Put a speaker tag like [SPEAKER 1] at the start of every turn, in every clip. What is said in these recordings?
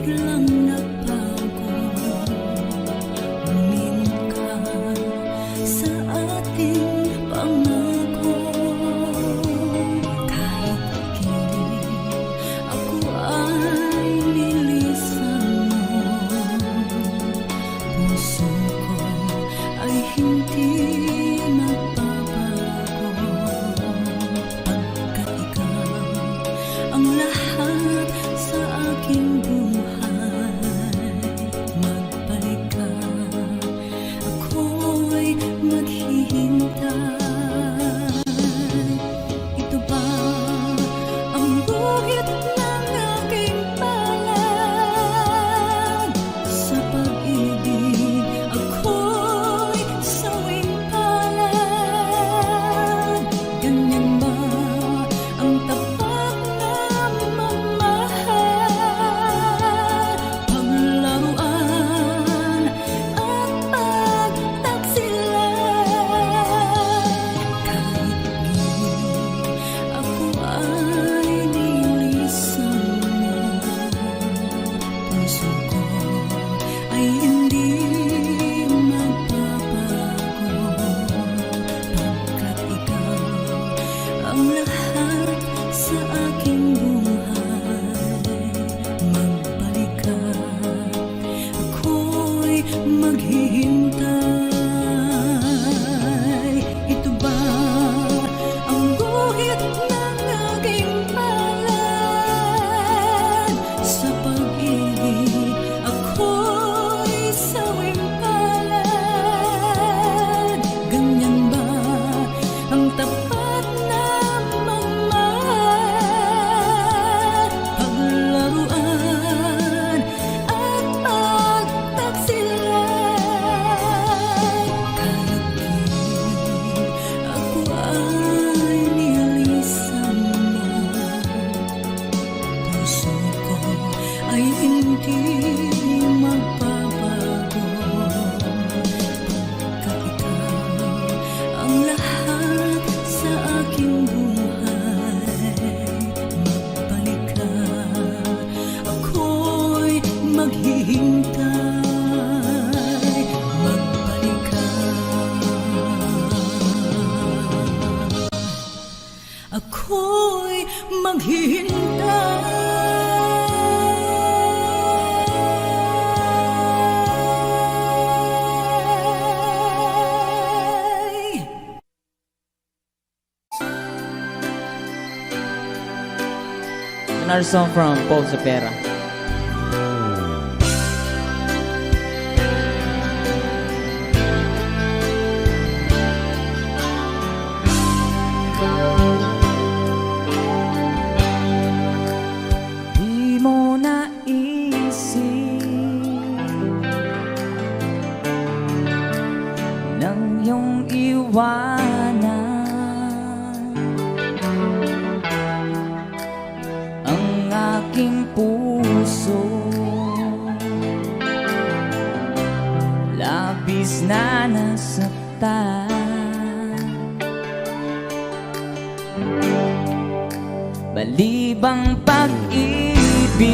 [SPEAKER 1] biglang nagbago. Uminka sa ating pangako. Kahit hindi ako ay nilisan mo, puso ko ay hindi magbabago. Pagkat ikaw ang lahat sa aking buhay, magbalik ka, ako'y maghihintay. Ito ba ang guhit ng aking palad? Sa pag-ibig ako'y sawing palad. Ganyan ba ang tapat na mamahal? Paglaruan at pagtaksilan. Kahit gilid ako ay nilisan mo, puso ko ay hindi magbabago. Pagkat ikaw ang lahat sa aking buhay, magbalik ka, ako'y maghihintay. Ito ba ang guhit ng aking palad? Sa pag-ibig ako'y sawing palad. Ganyan ba ang tapat na magmahal? Paglaruan at pagtaksilan. Kahit gilid ako ay nilisan mo, puso ko ay hindi magbabago. Pagkat ikaw ang lahat sa aking buhay, magbalik ka, ako'y maghihintay. Magbalik ka, ako'y maghihintay.
[SPEAKER 2] Another song from Paul Cepeda.
[SPEAKER 1] Di mo naisip nang iyong iwanan ang aking puso, labis na nasaktan. Balibang pag-ibig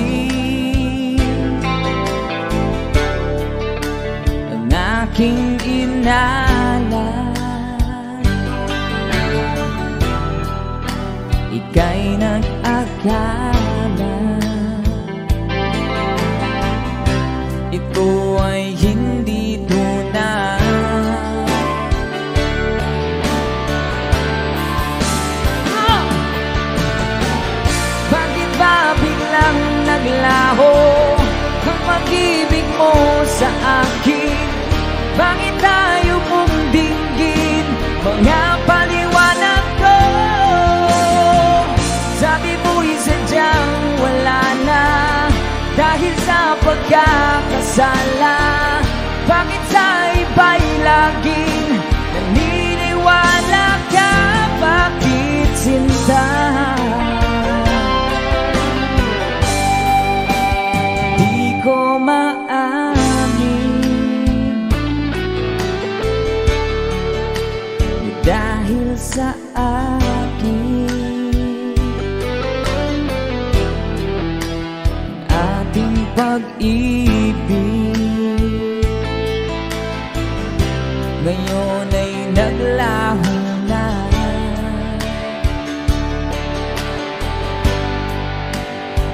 [SPEAKER 1] ang aking inalat. Ika'y nag-akala ito ay hindi tunay. Bakit ba biglang naglaho ang pag-ibig mo sa akin? Bakit tayo mong dinggin mga paliwanag ko? Sabi mo'y sadyang wala na dahil sa pagkakasala. Bakit sa iba'y laging naniniwala ka? Bakit sinta? Di ko maamin dahil sa akin ating pag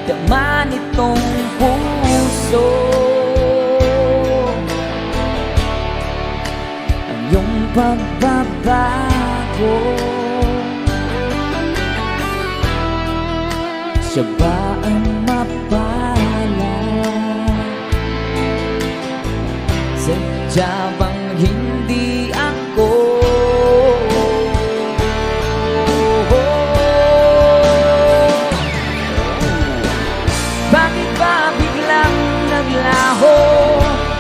[SPEAKER 1] dama nitong puso. Ang iyong pagbabago, siya ba ang mapalad? Sadya bang hindi ako? Bakit ba biglang naglaho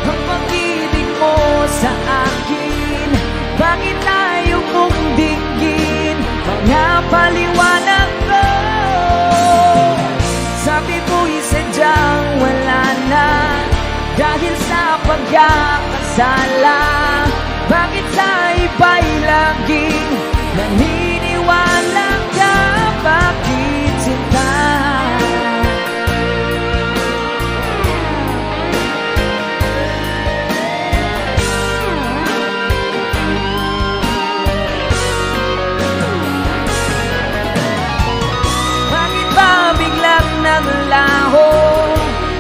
[SPEAKER 1] ang pag-ibig mo sa akin? Bakit tayo mong dinggin mga paliwanag ko? Sabi mo'y sadyang wala na dahil sa pagkakasala. Bakit sa iba'y laging naniniwala ka? Bakit sinta? Bakit ba biglang naglaho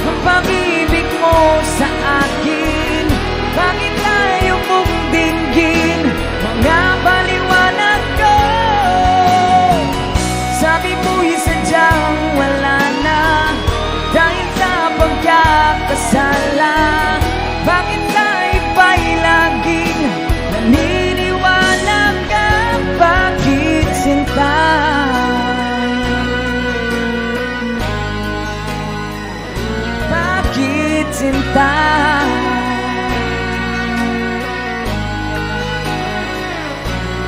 [SPEAKER 1] ang pag-ibig mo sa akin? Bakit tayo mong dinggin mga paliwanag ko? Sabi mo'y sadyang wala na dahil sa pagkakasala. Bakit sa iba'y laging naniniwala ka? Bakit sinta? Bakit sinta?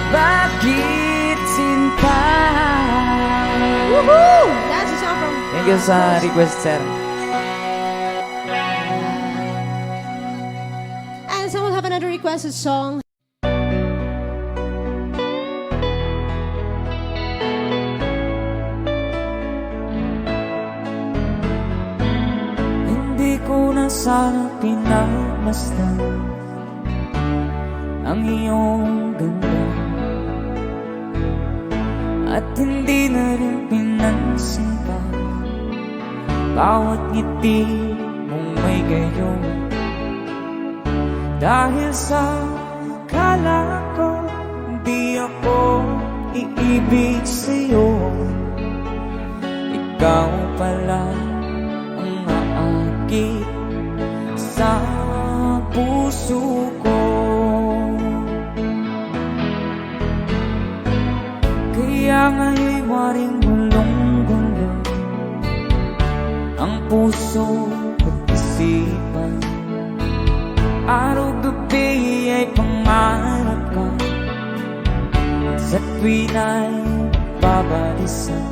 [SPEAKER 1] Bakit sinta?
[SPEAKER 3] Woohoo! That's a song from...
[SPEAKER 2] Thank you sa request, sir.
[SPEAKER 3] And someone have another requested song.
[SPEAKER 1] Hindi ko na sana pinagmasdan ang iyong ganda, at hindi na rin pinansin pa bawat ngiti mong may gayon. Dahil sa akala ko hindi ako iibig sa'yo, ikaw pala ang aakit sa puso ko. Kaya nga'y waring gulong-gulo ang puso at isipan. Araw-gabi ay pangarap ka, sa tuwin ay babalisan.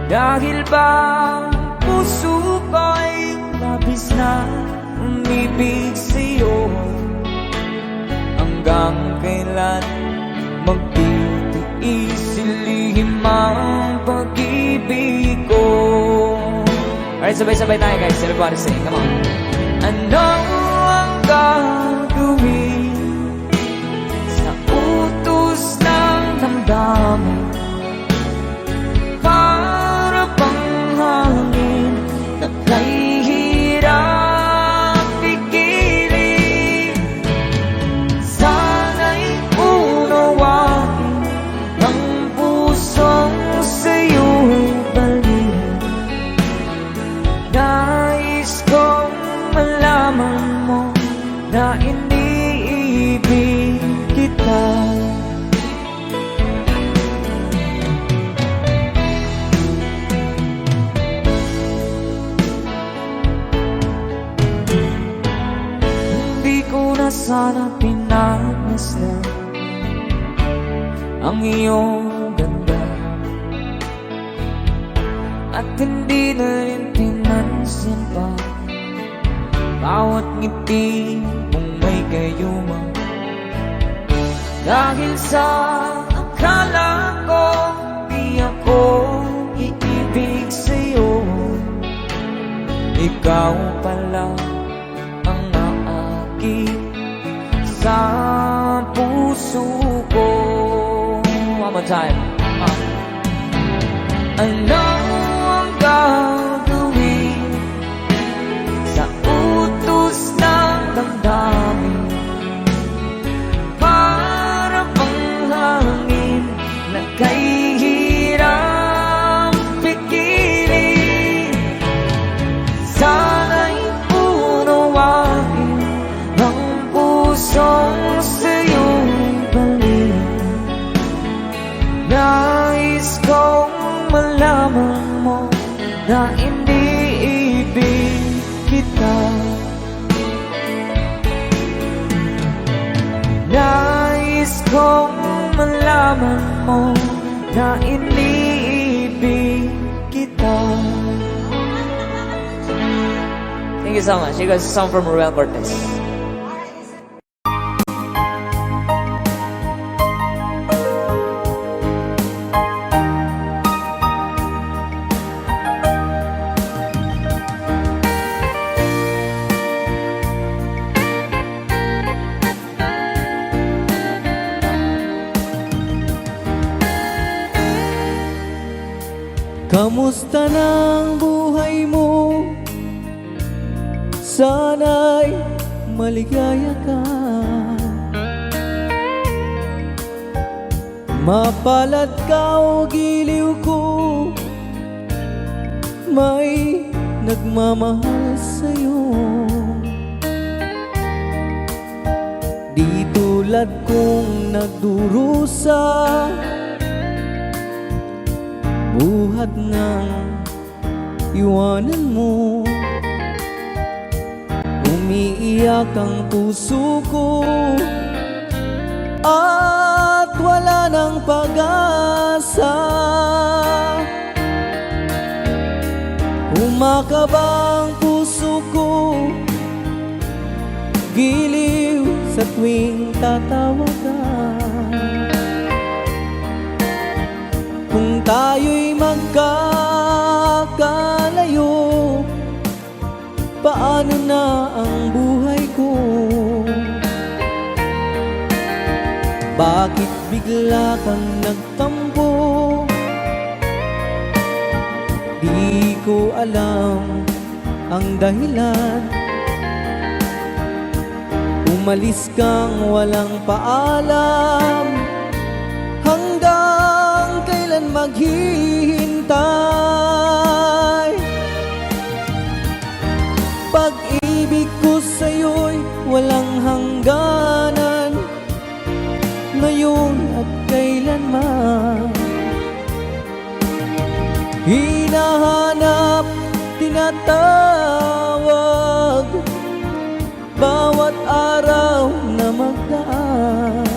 [SPEAKER 1] Dahil ba puso ko'y labis na umibig sa'yo, hanggang kailan magtitiis ilihim ang pag-ibig ko. Alright, sabay-sabay tayo guys. Everybody sing, come on. Ano ang gagawin sa utos ng damdamin? Para bang hangin na kahihirap pigilin? Sana'y unawain ang pusong sa'yo'y baliw. Nais kong malaman mo na iniibig kita. Hindi ko na sana pinagmasdan ang iyong ganda, at hindi na rin pinansin pa bawat ngiti mong may gayuma. Dahil sa akala ko di ako iibig sa'yo, ikaw pala ang naakit sa puso ko. One more time. Ano ang na iniibig kita. Nais kong malaman mo na iniibig kita.
[SPEAKER 2] Thank you so much. You guys, a song from Ruel Cortez.
[SPEAKER 1] Kamusta ng buhay mo? Sana'y maligaya ka. Mapalad ka o giliw ko, may nagmamahal sa'yo. Di tulad kong nagdurusa, buhat ng iwanan mo. Umiiyak ang puso ko at wala ng pag-asa. Umakaba ang puso ko, giliw sa tuwing tatawag ka. Kung tayo'y magkakalayo, paano na ang buhay ko? Bakit bigla kang nagtampo? Di ko alam ang dahilan. Umalis kang walang paalam, hanggang kailan maghihintay? Pag-ibig ko sa'yo'y walang hangganan, ngayon at kailanman. Hinahanap, tinatawag, bawat araw na magdaan.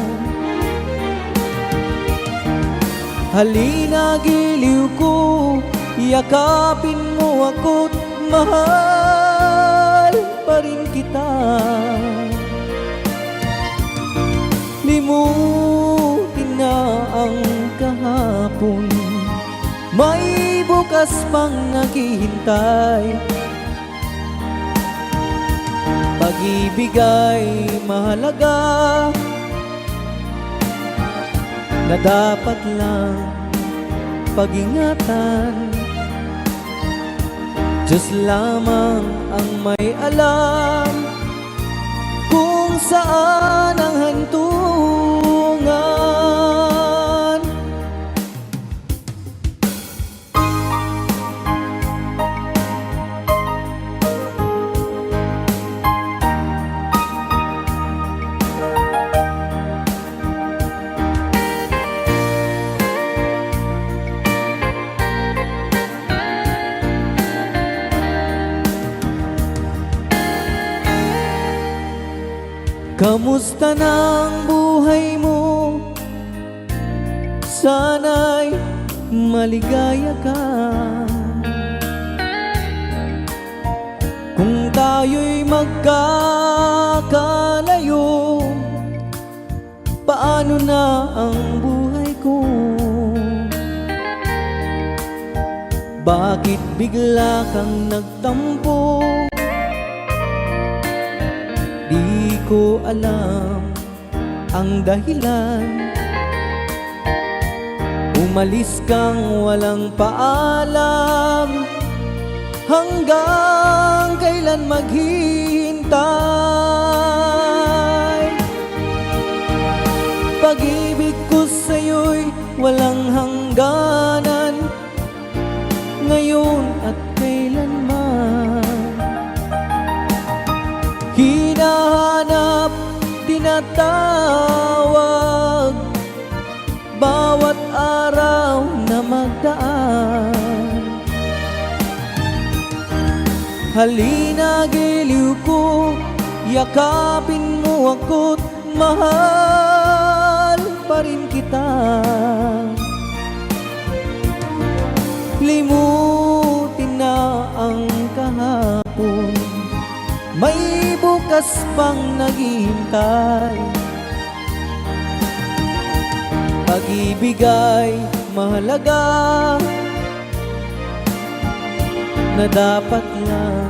[SPEAKER 1] Halina giliw ko, yakapin mo ako't mahal pa rin kita. Limutin na ang kahapon, may bukas pang naghihintay. Pag-ibig ay mahalaga, na dapat lang pag-ingatan. Diyos lamang ang may alam kung saan ang hantungan. Kamusta ng buhay mo? Sana'y maligaya ka. Kung tayo'y magkakalayo, paano na ang buhay ko? Bakit bigla kang nagtampo? Di ko alam ang dahilan. Umalis kang walang paalam, hanggang kailan maghihintay? Pag-ibig ko sa'yo'y walang hangganan, ngayon at kailanman. Hinahanap, tinatawag, bawat araw na magdaan. Halina giliw ko, yakapin mo ako't mahal pa rin kita. Limutin na ang kahapon, may bukas pang naghihintay. Pag-ibig ay mahalaga, na dapat lang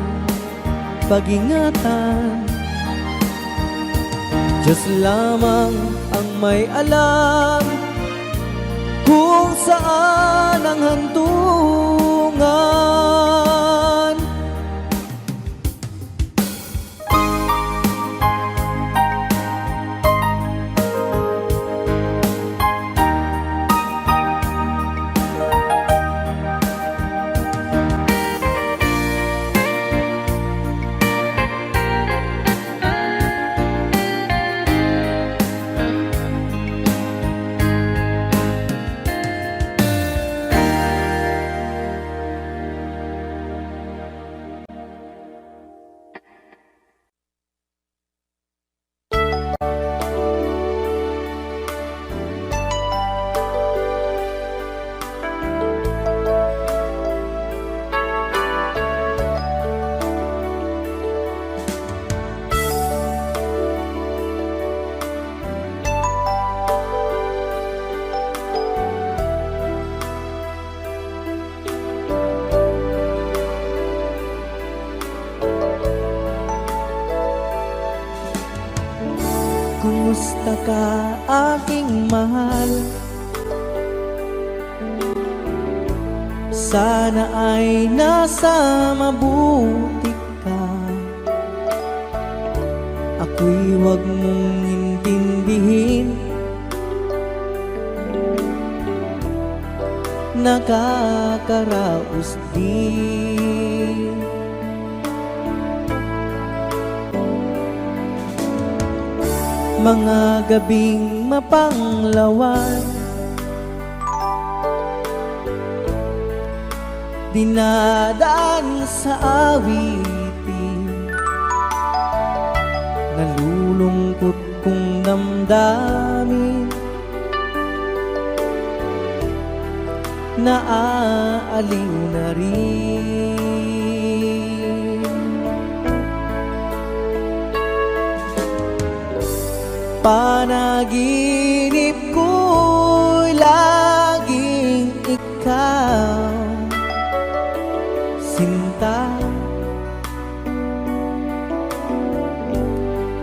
[SPEAKER 1] pag-ingatan. Diyos lamang ang may alam kung saan ang hantungan. Kumusta ka, aking mahal? Sana ay nasa mabuti ka. Ako'y huwag mong intindihin, nakakaraos din. Mga gabing mapanglawan, dinadaan sa awitin, nalulungkot kong damdamin, naaaliw na rin. Panaginip ko'y laging ikaw, sinta.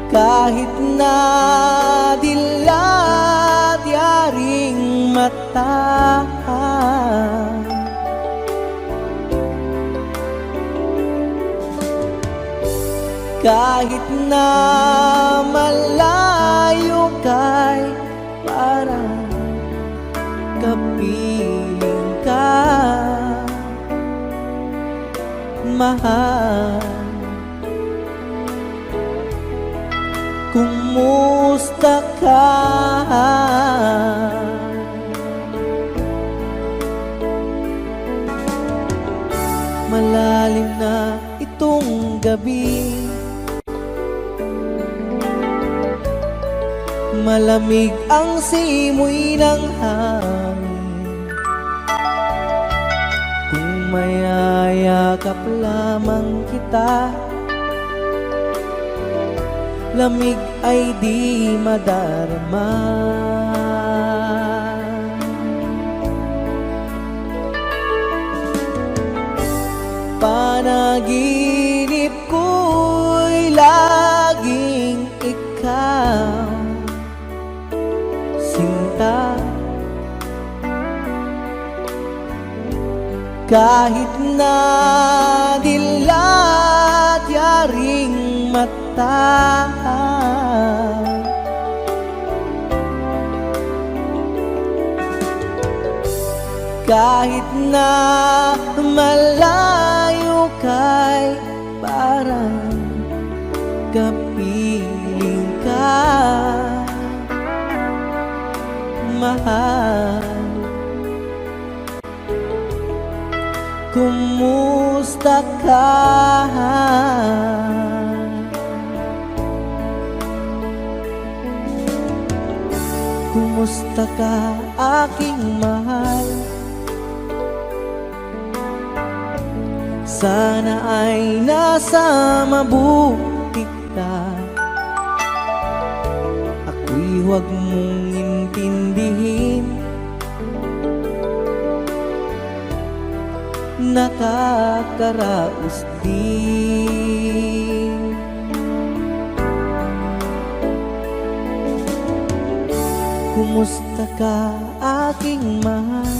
[SPEAKER 1] Kahit na dilat yaring mata, kahit na malayo kay parang kapiling ka, mahal. Kumusta ka? Malalim na itong gabi, malamig ang simoy ng hangin. Kung mayayakap lamang kita, lamig ay di madarama. Panaginip ko'y laging ikaw, sinta. Kahit na dilat yaring mata, kahit na malayo kay parang kapiling ka, mahal. kumusta ka? Kumusta ka, aking mahal? Sana ay nasa mabuti ka. Ako'y huwag mong intindihin, nakakaraos din. Kumusta ka, aking mahal?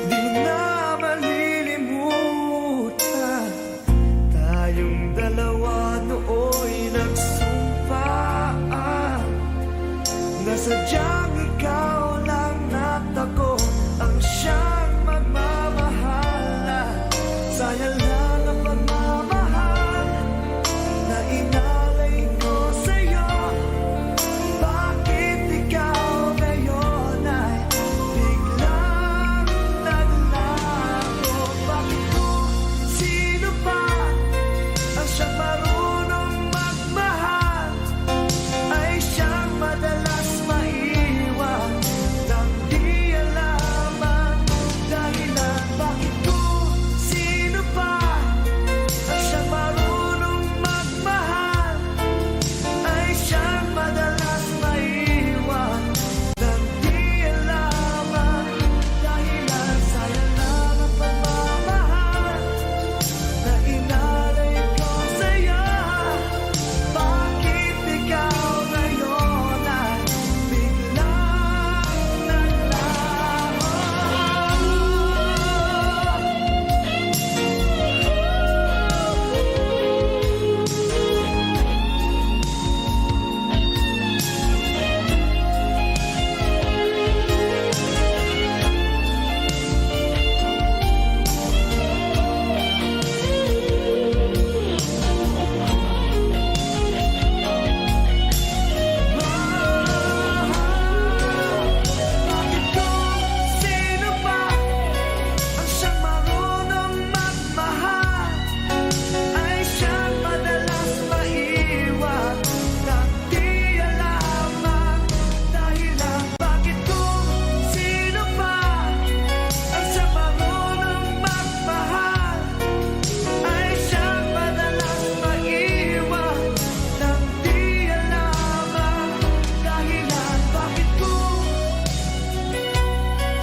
[SPEAKER 1] di na malilimutan. Tayong dalawa nooy nagsumpaan na sadyang ikaw lang at ako ang siyang magmamahala. Sayang lang ang pagmamahal na inalay ko sa'yo. Bakit ikaw ngayon ay biglang naglaho? Bakit kung sino pa ang siyang marunong magmahal ay siyang madalas maiwan nang di alaman dahilan? Bakit kung sino pa ang siyang marunong magmahal ay siyang madalas maiwan nang di alaman dahilan? Sayang lang ang pagmamahal na inalay ko sa'yo. Bakit ikaw ngayon ay biglang naglaho? Bakit kung sino pa ang siyang marunong magmahal ay siyang madalas maiwan nang di alaman dahilan? Bakit kung sino pa ang siyang marunong magmahal ay siyang madalas maiwan nang di alaman dahilan? Bakit kung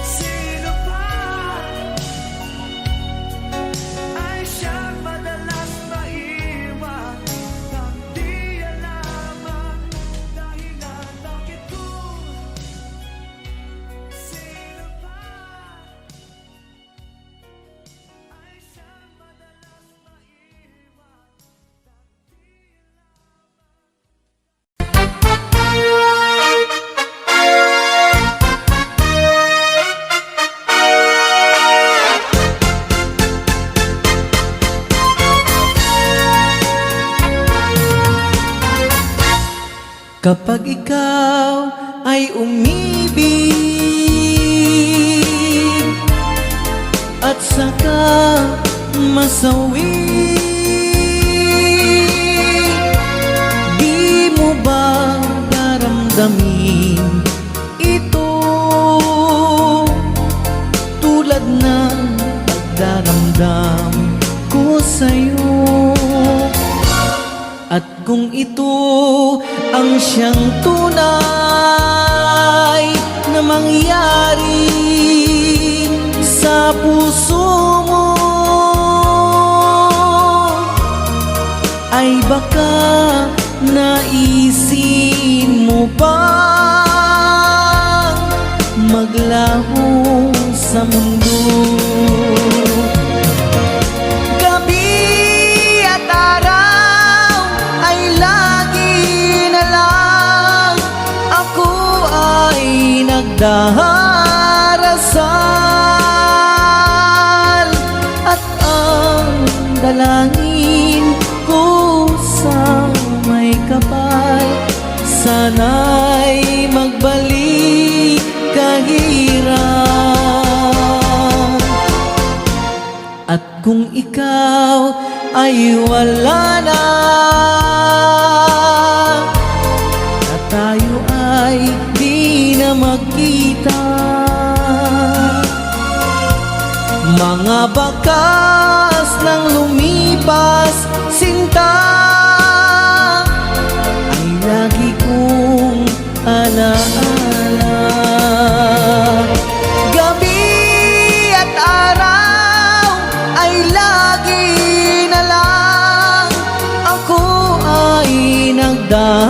[SPEAKER 1] sino pa ay siyang madalas maiwan nang di alaman dahilan? Bakit kung sino pa ay siyang madalas maiwan
[SPEAKER 4] Kapag ikaw ay umibig at saka masawi, di mo ba daramdamin ito tulad ng pagdaramdam ko sa'yo? At kung ito ang siyang tunay na mangyari sa puso mo, ay baka naisin mo bang maglaho sa mundo? Gabi at araw ay lagi na lang ako ay nagdarasal, at ang dalangin ko sa may kapal, sana'y magbalik kahirap. At kung ikaw ay wala na, at tayo ay di na magkita, mga bakas ng lumipas sinta ay lagi kong alaala. Gabi at araw ay lagi na lang ako ay nagdarasal,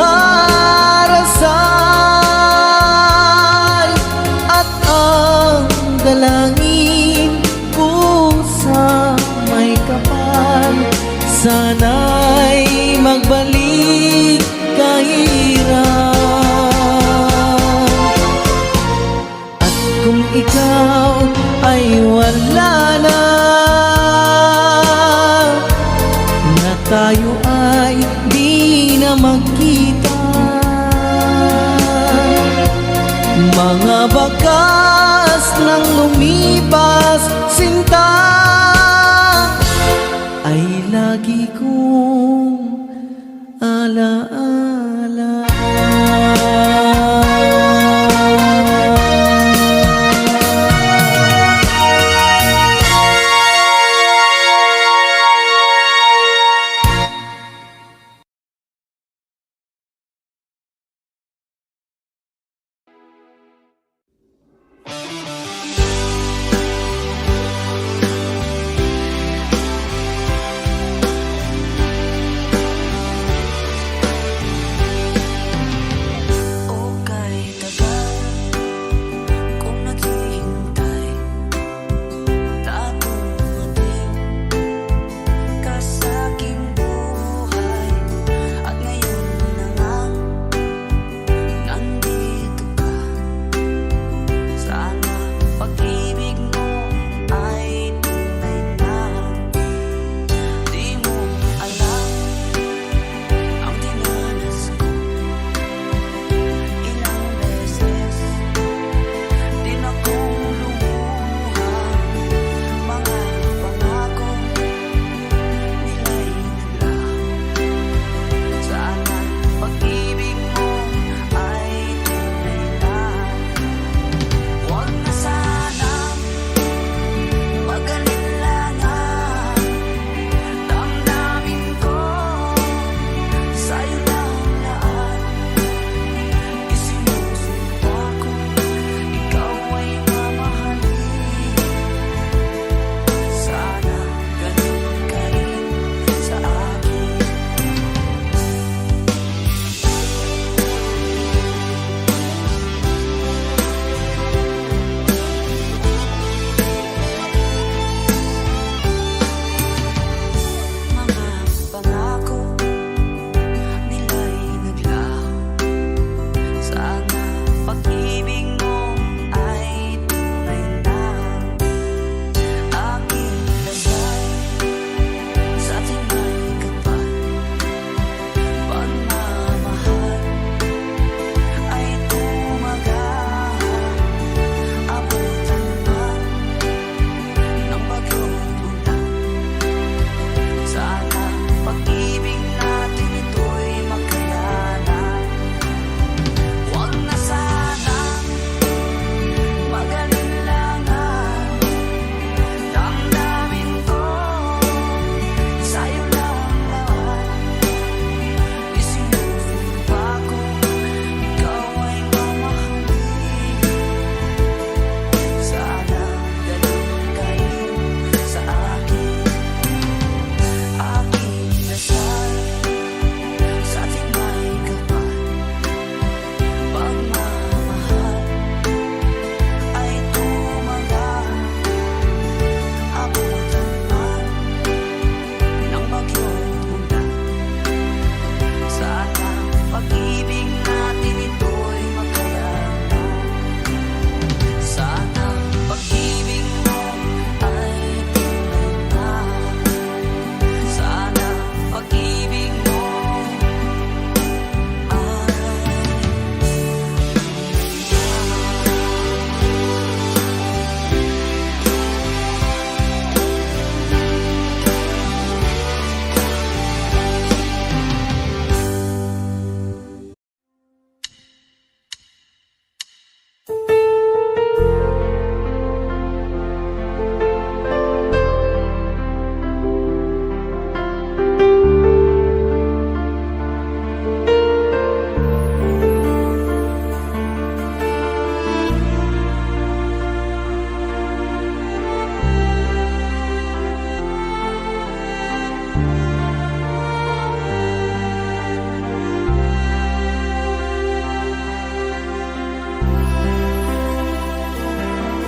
[SPEAKER 4] at ang dalangin sana'y magbalik kahirap. At kung ikaw ay wala na, na tayo ay di na magkita, mga bakas ng lumipas sinta ay lagi kong alaala.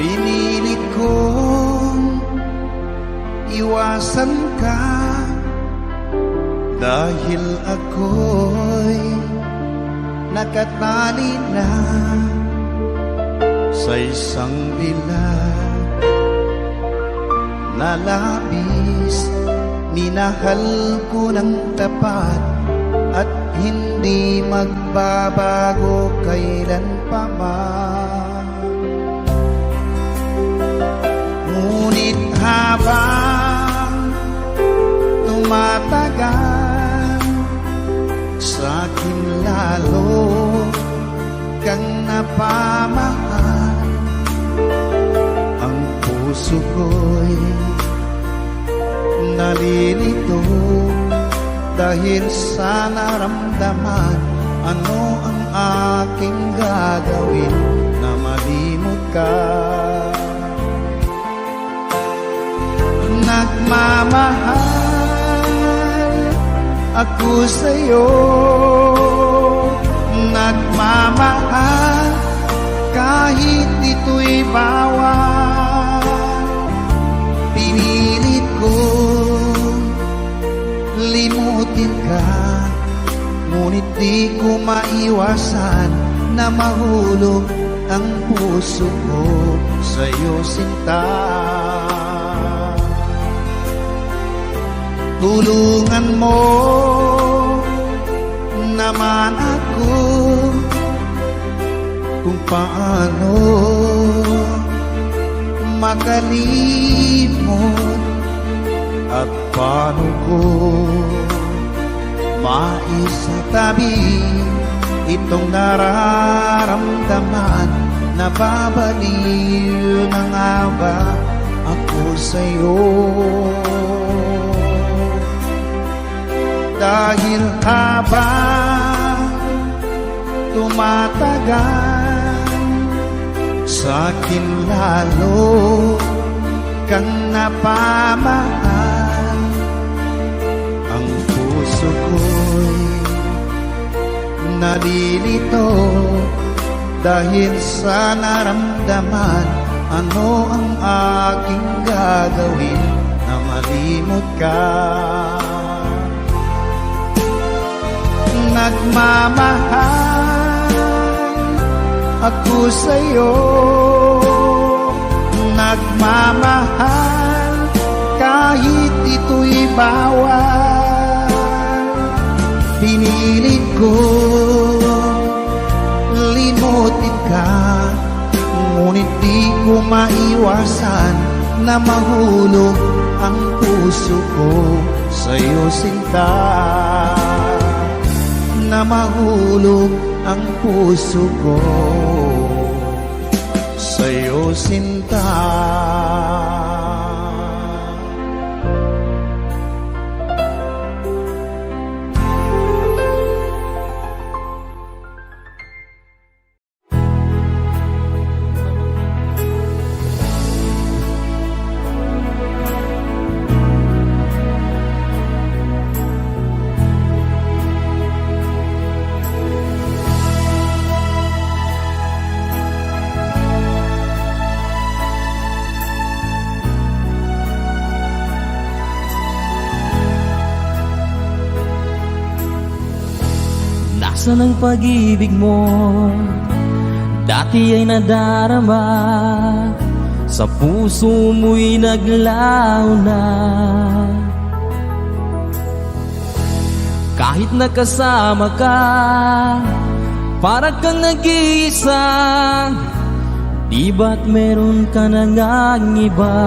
[SPEAKER 5] Pinilit kong iwasan ka Dahil ako'y nakatali na sa isang bilag na labis, minahal ko ng tapat at hindi magbabago kailan pa man. Ngunit habang tumatagal, sa'kin lalo kang napamahal. Ang puso ko'y nalilito dahil sa naramdaman. Ano ang aking gagawin na malimot ka? Nagmamahal ako sa'yo, nagmamahal kahit ito'y bawal. Pinilit ko limutin ka, ngunit di ko maiwasan na mahulog ang puso ko sa'yo, sinta. Tulungan mo naman ako kung paano makalimot at paano ko maisatabi itong nararamdaman. Nababaliw na nga ba ako sa'yo? Dahil habang tumatagal, sa'kin lalo kang napamahal. Ang puso ko'y nalilito dahil sa naramdaman. Ano ang aking gagawin na malimot ka? Nagmamahal ako sa'yo, nagmamahal kahit ito'y bawal. Pinilit ko limutin ka, ngunit di ko maiwasan na mahulog ang puso ko sa'yo, sinta. Na mahulog ang puso ko sa'yo, sinta.
[SPEAKER 4] Nasaan ang pag-ibig mo? Dati ay nadarama, sa puso mo'y naglaho na. Kahit nakasama ka, para kang nag-iisa. Di ba't meron ka na ngang iba?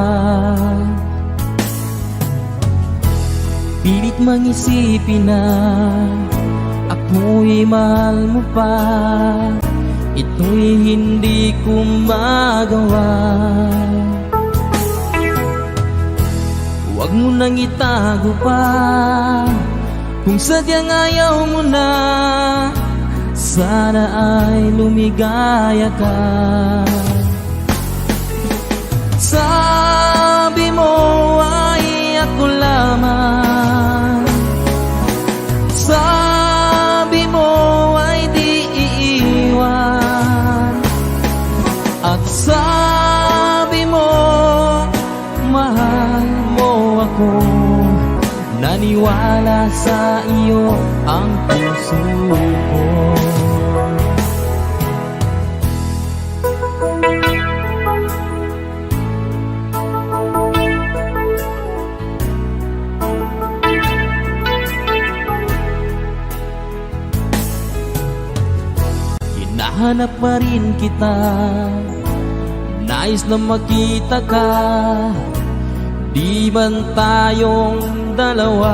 [SPEAKER 4] Pilit mang isipin na ako'y mahal mo pa, ito'y hindi ko magawa. Huwag mo nang itago pa, kung sadyang ayaw mo na, sana ay lumigaya ka. Sabi mo ay ako lamang, sabi mo ay di iiwan, at sabi mo mahal mo ako na naniwala sa iyo ang puso ko. Hinahanap pa rin kita, nais na makita ka. Di man tayong dalawa,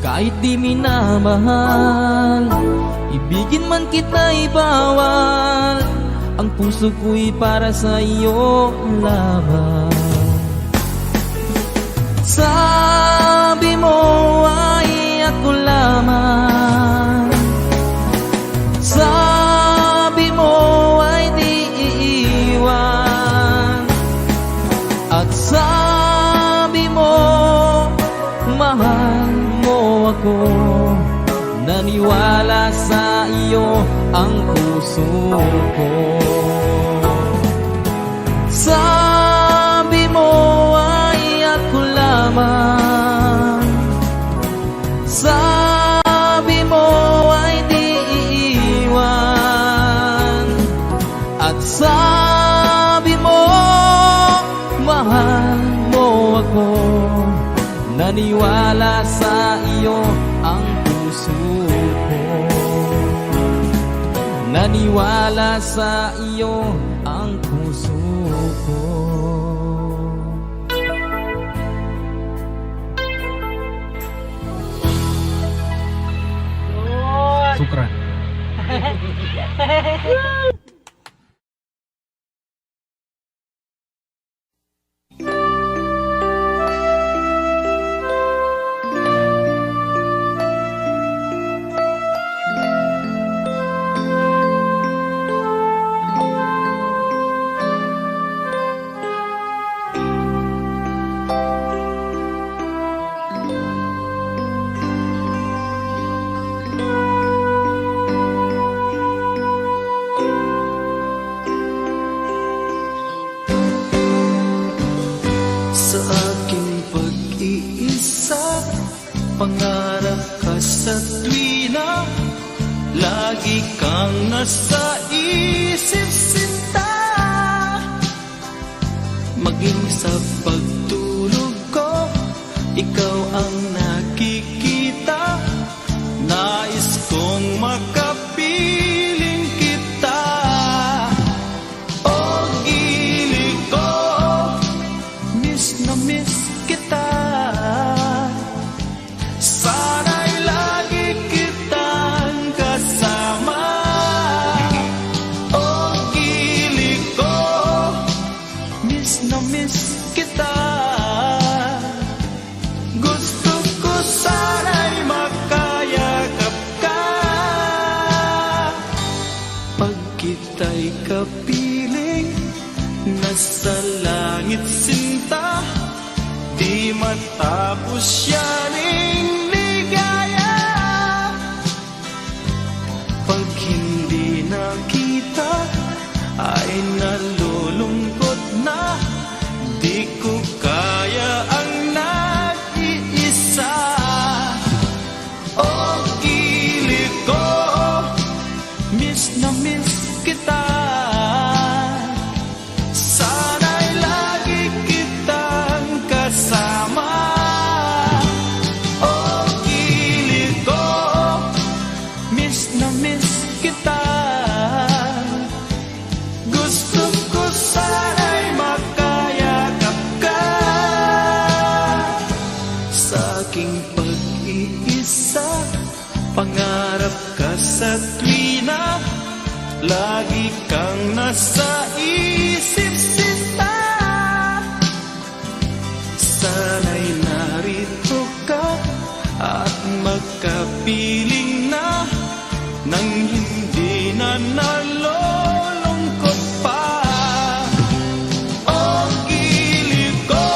[SPEAKER 4] kahit di minamahal, ibigin man kita'y bawal. Ang puso ko'y para sa iyo lamang. Sabi mo ay ako lamang, sabi mo ay di iiwan, at sabi mo mahal mo ako. Naniwala sa iyo ang puso ko. Sabi mo ay ako lamang, sabi mo ay di iiwan, at sabi mo mahal mo ako. Naniwala sa iyo ang puso ko. Naniwala sa iyo ang puso ko.
[SPEAKER 6] Sukran.
[SPEAKER 4] Sa aking pag-iisa, pangarap ka sa tuwina, lagi kang nasa isip sinta. Maging sa pagtulog ko, ikaw ang nakikita. Nais kong makapiling kita. O giliw ko, miss na miss kita. Sana'y lagi kitang kasama. O giliw ko, miss na miss kita. Gusto ko sana'y makayakap ka. Pag kita'y kapiling, nasa langit sinta, di matapos yaning ligaya. Pag hindi nakita, ay nalulungkot na. Di ko kaya ang nag-iisa. O giliw ko, miss na miss kita. Sana'y lagi kitang kasama. O giliw ko, miss na miss kita. Gusto ko sana'y makayakap ka. Sa aking pag-iisa, pangarap ka sa tuwina, lagi kang nasa isip sinta. Sana'y narito ka at magkapiling na, nang hindi na nalulungkot pa. O giliw ko,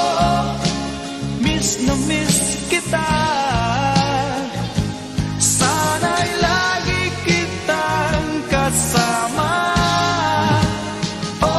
[SPEAKER 4] miss na miss kita. Sana'y lagi kitang kasama. O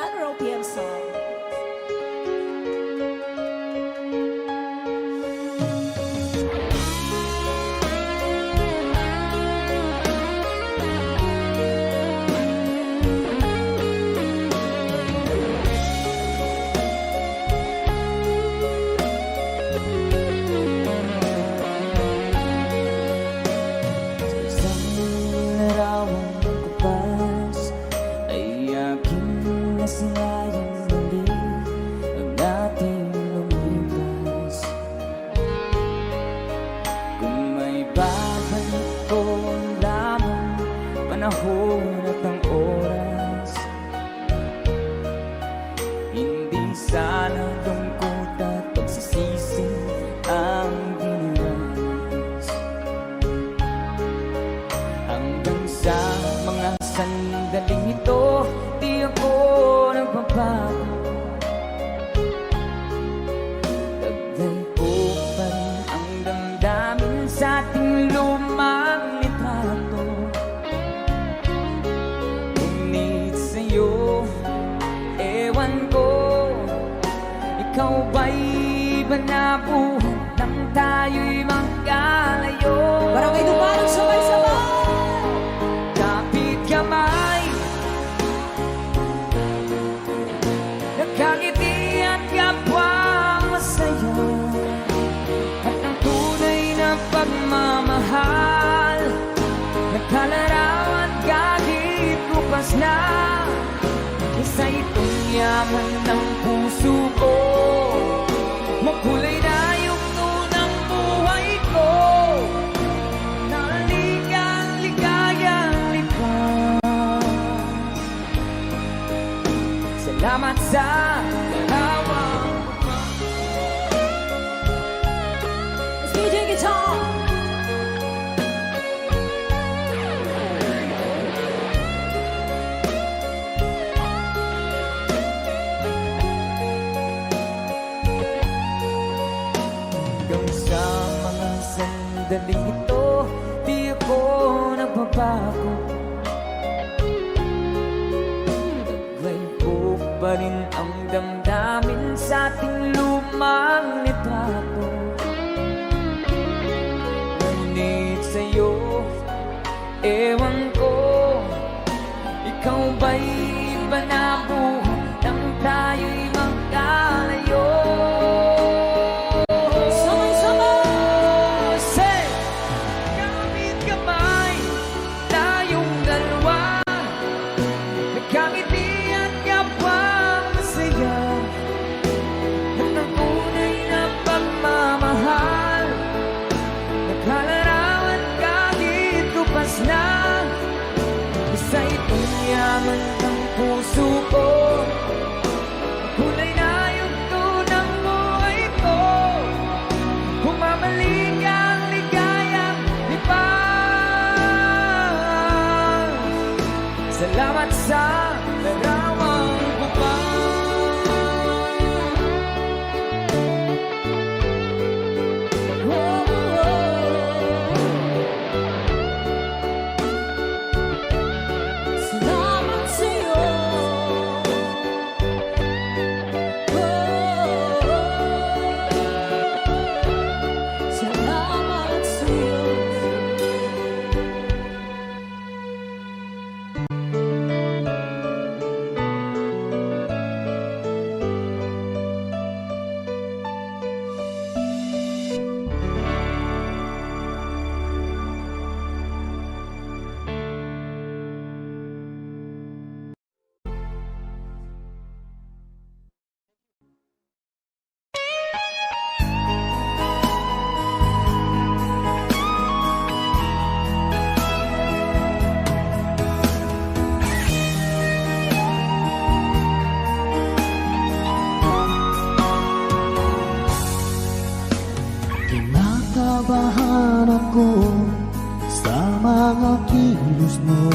[SPEAKER 3] another OPM song.
[SPEAKER 2] Isang larawang kupas ay aking nasilayang muli ang ating lumipas. Kung may babalik ko lamang panahon at ang oras, hindi sana lungkot at pagsisisi ang diniras. Hanggang sa mga sandaling ito, di ako nagbabago. Taglay ko pa rin ang damdamin sa ating lumang litrato. Ngunit sa'yo, ewan ko, ikaw ba'y iba na buhay nang tayo'y magkalayo?
[SPEAKER 3] Barangay Dumarang sabay-sabay!
[SPEAKER 2] Kapit kamay, nakangiti at kapwa masaya, at ang tunay na pagmamahal, nagkalarawan kahit kupas na. Isa itong yaman ng puso ko, makulay na yugto ng buhay ko, naligang ligayang lipas. Salamat sa larawang
[SPEAKER 3] Let's DJ guitar!
[SPEAKER 2] hanggang sa mga sandaling ito, di ako nagbabago. Taglay ko pa rin ang damdamin sa ating lumang litrato. Ngunit sa'yo, ewan ko, ikaw ba'y iba na buhay nang tayo'y magkalayo? Say, kapit kamay, tayong dalawa, nagkangiti at kapwa masaya, at ang tunay na pagmamahal, nagkalarawan kahit kupas na. Isa itong yaman ng puso ko, kulay na yugto ng buhay ko, bumabalik ang ligayang lipas. Salamat sa larawang kupang.
[SPEAKER 3] Salamat sa'yo! Salamat sa'yo!
[SPEAKER 5] Kinakabahan ako sa mga kilos mo,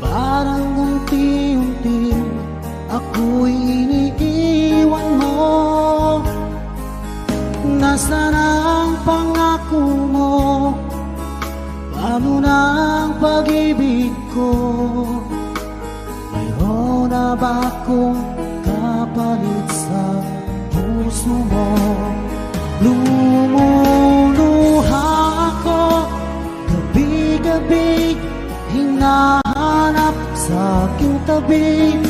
[SPEAKER 5] parang unti-unti ako'y iniiwan mo. Nasaan ang pangako mo? Paano na ang pag-ibig ko? ba kung kapalit sa puso mo? Lumuluha ako gabi-gabi, hinahanap sa aking tabi.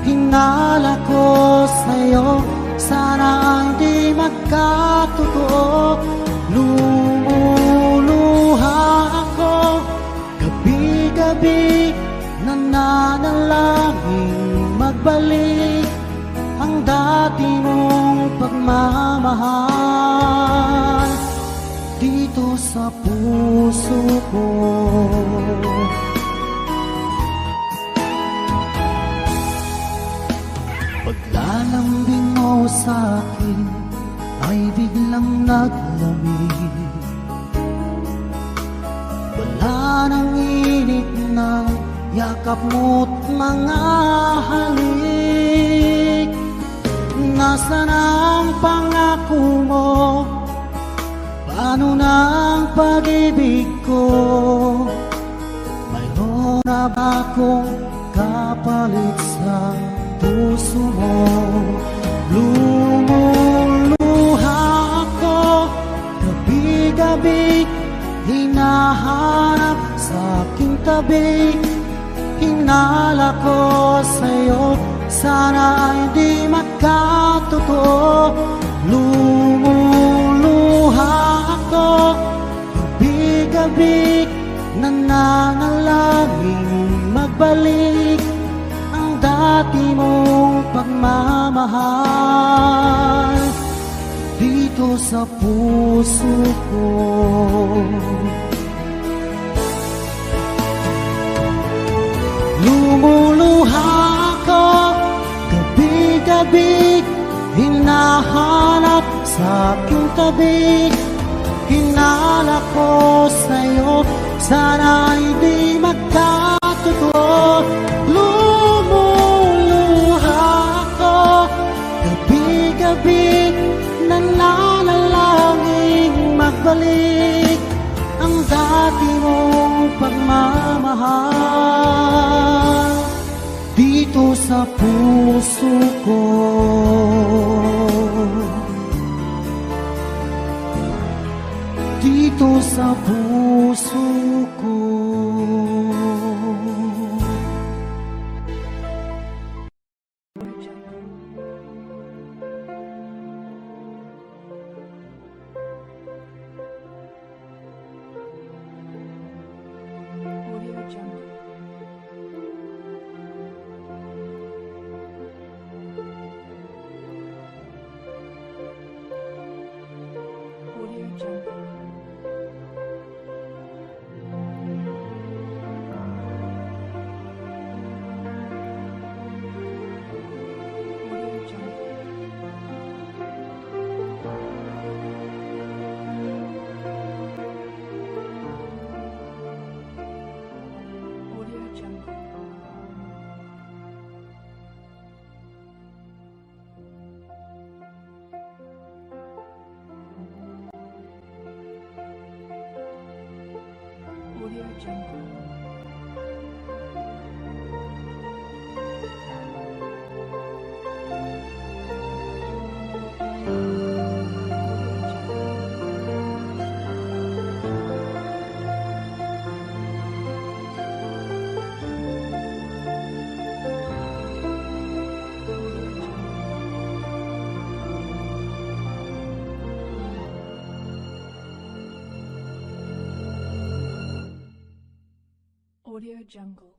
[SPEAKER 5] Hinala ko sa'yo, sana hindi magkatotoo. Lumuluha ako gabi-gabi, nananalangin magbalik ang dati mong pagmamahal dito sa puso ko. Paglalambing mo sa'kin ay biglang naglamig. Wala nang init na yakap mo't mga halik. Nasaan ang pangako mo? Paano na ang pag-ibig ko? Mayroon na ba akong kapalit sa puso mo? Lumuluha ako gabi-gabi, hinahanap sa aking tabi. Hinala ko sa'yo, sana hindi magkatotoo. Lumuluha ako gabi-gabi, nananalangin magbalik ang dati mong pagmamahal dito sa puso ko. Lumuluha ako gabi-gabi, hinahanap sa aking tabi. Hinala ko sa'yo, sana hindi magkatotoo. Lumuluha ako gabi-gabi, nananalangin magbalik ang dati mong pagmamahal dito sa puso ko. Dito sa puso ko.
[SPEAKER 3] Audio Jungle. Audio Jungle.